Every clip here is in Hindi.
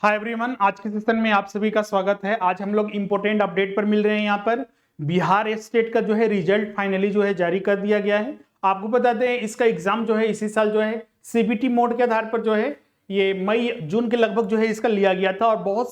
हाय एवरीवन, आज के सेशन में आप सभी का स्वागत है। आज हम लोग इंपॉर्टेंट अपडेट पर मिल रहे हैं। यहाँ पर बिहार स्टेट का जो है रिजल्ट फाइनली जो है जारी कर दिया गया है। आपको बता दें इसका एग्जाम जो है इसी साल जो है सीबीटी मोड के आधार पर जो है ये मई जून के लगभग जो है इसका लिया गया था और बहुत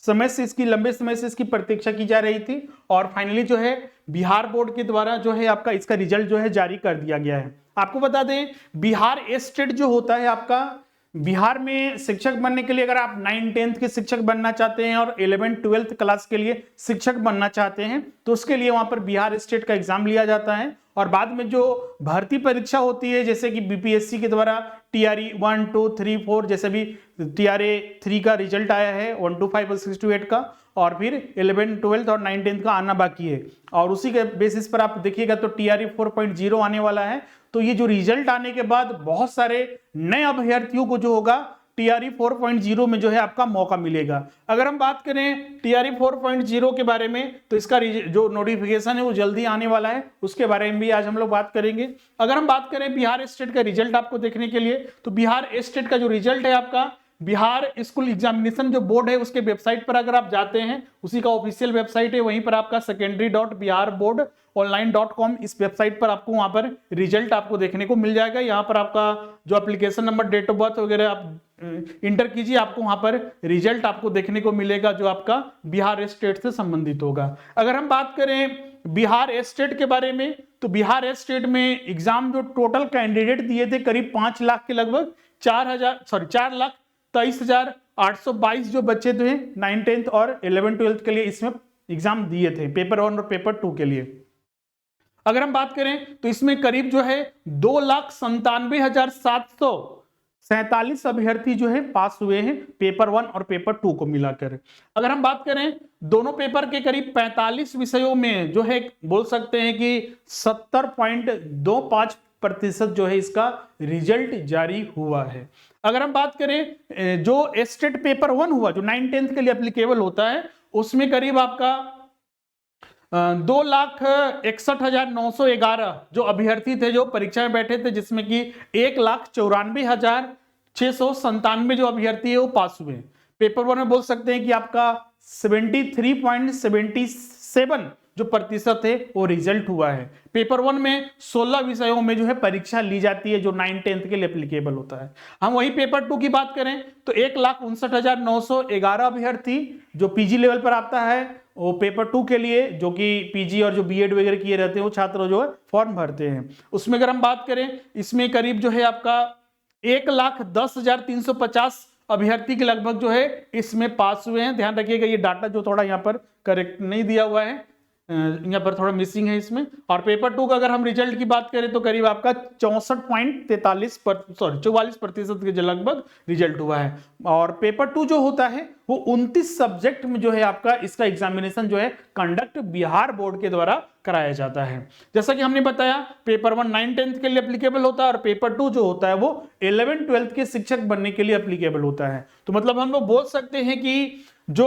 समय से लंबे समय से इसकी प्रतीक्षा की जा रही थी और फाइनली जो है बिहार बोर्ड के द्वारा जो है आपका इसका रिजल्ट जो है जारी कर दिया गया है। आपको बता दें बिहार स्टेट जो होता है आपका बिहार में शिक्षक बनने के लिए अगर आप 9-10 के शिक्षक बनना चाहते हैं और 11-12 क्लास के लिए शिक्षक बनना चाहते हैं तो उसके लिए वहां पर बिहार स्टेट का एग्जाम लिया जाता है और बाद में जो भर्ती परीक्षा होती है जैसे कि बीपीएससी के द्वारा टीआरई 1, 2, 3, 4 जैसे भी टीआरए 3 का रिजल्ट आया है 1 to 5 और 6 to 8 का और फिर 11, 12 और 9, 10 का आना बाकी है और उसी के बेसिस पर आप देखिएगा तो टीआरई 4.0 आने वाला है। तो ये जो रिजल्ट आने के बाद बहुत सारे नए अभ्यर्थियों को जो होगा टीआरई 4.0 में जो है आपका मौका मिलेगा। अगर हम बात करें टीआरई 4.0 के बारे में तो इसका जो नोटिफिकेशन है वो जल्दी आने वाला है, उसके बारे में भी आज हम लोग बात करेंगे। अगर हम बात करें बिहार स्टेट का रिजल्ट आपको देखने के लिए तो बिहार स्टेट का जो रिजल्ट है आपका बिहार स्कूल एग्जामिनेशन जो बोर्ड है उसके वेबसाइट पर अगर आप जाते हैं उसी का ऑफिशियल वेबसाइट है, वहीं पर आपका secondary.biharboard.online.com इस वेबसाइट पर आपको वहां पर रिजल्ट आपको देखने को मिल जाएगा। यहाँ पर आपका जो application number, date of birth वगैरह आप इंटर कीजिए, आपको वहां पर रिजल्ट आपको देखने को मिलेगा जो आपका बिहार स्टेट से संबंधित होगा। अगर हम बात करें बिहार स्टेट के बारे में तो बिहार स्टेट में एग्जाम जो टोटल कैंडिडेट दिए थे करीब 5 लाख के लगभग 4,23,822 जो बच्चे थे 9, 10 और 11, 12 के लिए इसमें एग्जाम दिए थे पेपर 1 और पेपर 2 के लिए। अगर हम बात करें तो इसमें करीब जो है 2,97,747 अभ्यर्थी जो है पास हुए हैं पेपर 1 और पेपर 2 को मिलाकर। अगर हम बात करें दोनों पेपर के करीब 45 विषयों में जो है बोल सकते हैं कि 70.25% जो है इसका रिजल्ट जारी हुआ है। अगर हम बात करें जो स्टेट पेपर 1 हुआ जो 9, 10 के लिए एप्लीकेबल होता है उसमें करीब आपका 2,61,911 जो अभ्यर्थी थे जो परीक्षा में बैठे थे जिसमें कि 1,94,697 जो अभ्यर्थी है वो पास हुए। पेपर 1 में बोल सकते हैं कि आपका 73.77 जो प्रतिशत है वो रिजल्ट हुआ है। पेपर 1 में 16 विषयों में जो है परीक्षा ली जाती है जो 9, 10 के लिए एप्लीकेबल होता है। हम वही पेपर 2 की बात करें तो 1,59,911 अभ्यर्थी जो पीजी लेवल पर आता है वो पेपर 2 के लिए जो कि पीजी और जो बीएड वगैरह किए रहते हैं वो छात्र जो है फॉर्म भरते हैं। उसमें अगर हम बात करें इसमें करीब जो है आपका 1,10,350 अभ्यर्थी के लगभग जो है इसमें पास हुए हैं। ध्यान रखिएगा ये डाटा जो थोड़ा यहाँ पर करेक्ट नहीं दिया हुआ है, यहाँ पर थोड़ा मिसिंग है इसमें। और पेपर 2 का अगर हम रिजल्ट की बात करें तो करीब आपका 44% के लगभग रिजल्ट हुआ है। और पेपर 2 जो होता है वो 29 सब्जेक्ट में जो है आपका इसका एग्जामिनेशन जो है कंडक्ट बिहार बोर्ड के द्वारा कराया जाता है। जैसा कि हमने बताया पेपर 1 9, 10 के लिए एप्लीकेबल होता है और पेपर 2 जो होता है वो 11, 12 के शिक्षक बनने के लिए एप्लीकेबल होता है। तो मतलब हम लोग बोल सकते हैं कि जो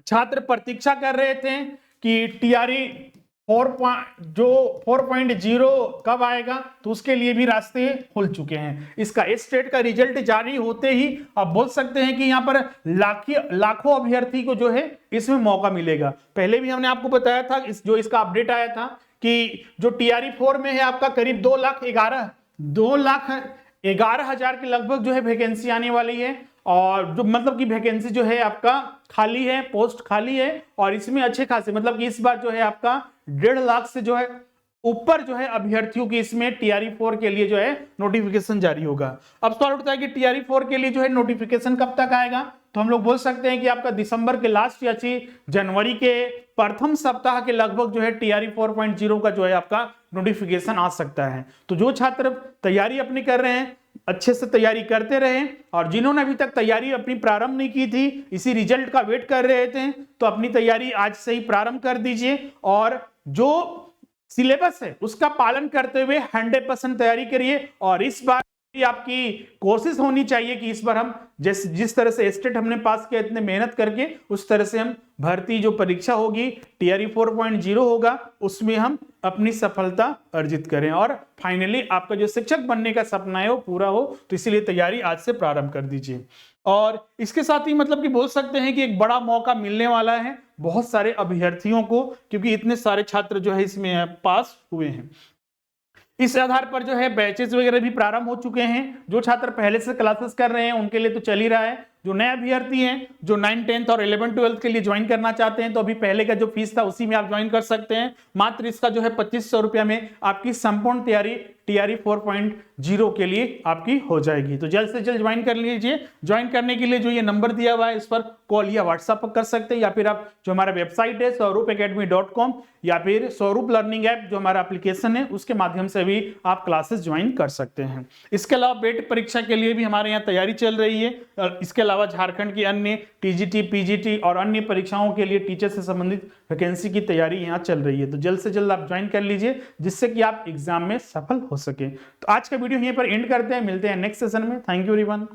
छात्र प्रतीक्षा कर रहे थे कि टीआरई 4.0 कब आएगा तो उसके लिए भी रास्ते खुल चुके हैं। इसका स्टेट का रिजल्ट जारी होते ही आप बोल सकते हैं कि यहाँ पर लाखों अभ्यर्थी को जो है इसमें मौका मिलेगा। पहले भी हमने आपको बताया था जो इसका अपडेट आया था कि जो टीआरई 4 में है आपका करीब 2,11,000 के लगभग जो है वैकेंसी आने वाली है और जो मतलब कि वैकेंसी जो है आपका खाली है, पोस्ट खाली है और इसमें अच्छे खासे मतलब कि इस बार जो है आपका 1.5 लाख से जो है ऊपर जो है अभ्यर्थियों की इसमें टीआरई 4 के लिए जो है नोटिफिकेशन जारी होगा। अब सवाल उठता है कि टीआरई 4 के लिए जो है नोटिफिकेशन कब तक आएगा तो हम लोग बोल सकते हैं कि आपका दिसंबर के लास्ट या जनवरी के प्रथम सप्ताह के लगभग जो है टीआरई 4.0 का जो है आपका नोटिफिकेशन आ सकता है। तो जो छात्र तैयारी अपनी कर रहे हैं अच्छे से तैयारी करते रहें और जिन्होंने अभी तक तैयारी अपनी प्रारंभ नहीं की थी इसी रिजल्ट का वेट कर रहे थे तो अपनी तैयारी आज से ही प्रारंभ कर दीजिए और जो सिलेबस है उसका पालन करते हुए 100% तैयारी करिए और इस बार आपकी कोशिश होनी चाहिए कि इस बार हम जिस तरह से स्टेट हमने पास किया, इतने मेहनत करके उस तरह से हम भर्ती जो परीक्षा होगी टीआरई 4.0 होगा उसमें हम अपनी सफलता अर्जित करें और फाइनली आपका जो शिक्षक बनने का सपना है वो पूरा हो। तो इसीलिए तैयारी आज से प्रारंभ कर दीजिए। और इसके साथ ही मतलब कि बोल सकते हैं कि एक बड़ा मौका मिलने वाला है बहुत सारे अभ्यर्थियों को, क्योंकि इतने सारे छात्र जो है इसमें पास हुए हैं। इस आधार पर जो है बैचेस वगैरह भी प्रारंभ हो चुके हैं। जो छात्र पहले से क्लासेस कर रहे हैं उनके लिए तो चल ही रहा है। जो नए अभ्यर्थी हैं जो 9, 10th और 11, 12th के लिए ज्वाइन करना चाहते हैं तो अभी पहले का जो फीस था उसी में आप ज्वाइन कर सकते हैं। मात्र इसका जो है 2500 रुपया में आपकी संपूर्ण तैयारी टीआरई 4.0 के लिए आपकी हो जाएगी। तो जल्द से जल्द ज्वाइन कर लीजिए। ज्वाइन करने के लिए जो ये नंबर दिया हुआ है इस पर कॉल या व्हाट्सएप कर सकते हैं, या फिर आप जो हमारा वेबसाइट है स्वरूपacademy.com या फिर स्वरूप लर्निंग ऐप जो हमारा एप्लीकेशन है उसके माध्यम से भी आप क्लासेस ज्वाइन कर सकते हैं। इसके अलावा बेट परीक्षा के लिए भी हमारे यहाँ तैयारी चल रही है। इसके अलावा झारखंड की अन्य टीजीटी, पीजीटी और अन्य परीक्षाओं के लिए टीचर से संबंधित वैकेंसी की तैयारी यहाँ चल रही है। तो जल्द से जल्द आप ज्वाइन कर लीजिए जिससे कि आप एग्जाम में सफल हो सके। तो आज का वीडियो यहीं पर एंड करते हैं, मिलते हैं नेक्स्ट सेशन में। Thank you everyone.